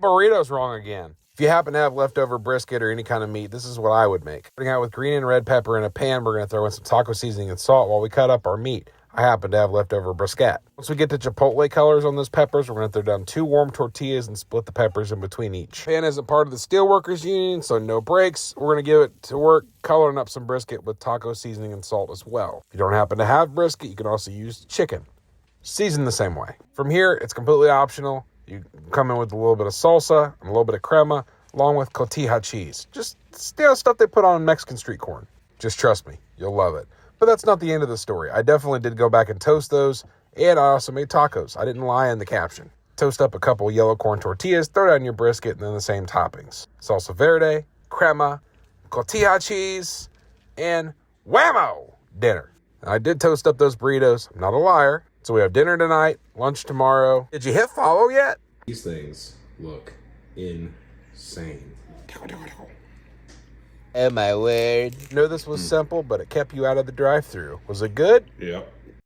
Burrito's wrong again. If you happen to have leftover brisket or any kind of meat, this is what I would make. Starting out with green and red pepper in a pan, we're going to throw in some taco seasoning and salt while we cut up our meat. I happen to have leftover brisket. Once we get to chipotle colors on those peppers, we're going to throw down 2 warm tortillas and split the peppers in between each. Pan isn't part of the Steelworkers Union, so no breaks. We're going to give it to work coloring up some brisket with taco seasoning and salt as well. If you don't happen to have brisket, you can also use chicken. Seasoned the same way. From here, it's completely optional. You come in with a little bit of salsa and a little bit of crema, along with cotija cheese. Just stuff they put on Mexican street corn. Just trust me, you'll love it. But that's not the end of the story. I definitely did go back and toast those, and I also made tacos. I didn't lie in the caption. Toast up a couple yellow corn tortillas, throw down your brisket, and then the same toppings. Salsa verde, crema, cotija cheese, and whammo! Dinner. Now, I did toast up those burritos. I'm not a liar. So we have dinner tonight, lunch tomorrow. Did you hit follow yet? These things look insane. Oh my word. I know this was simple, but it kept you out of the drive-thru. Was it good? Yep.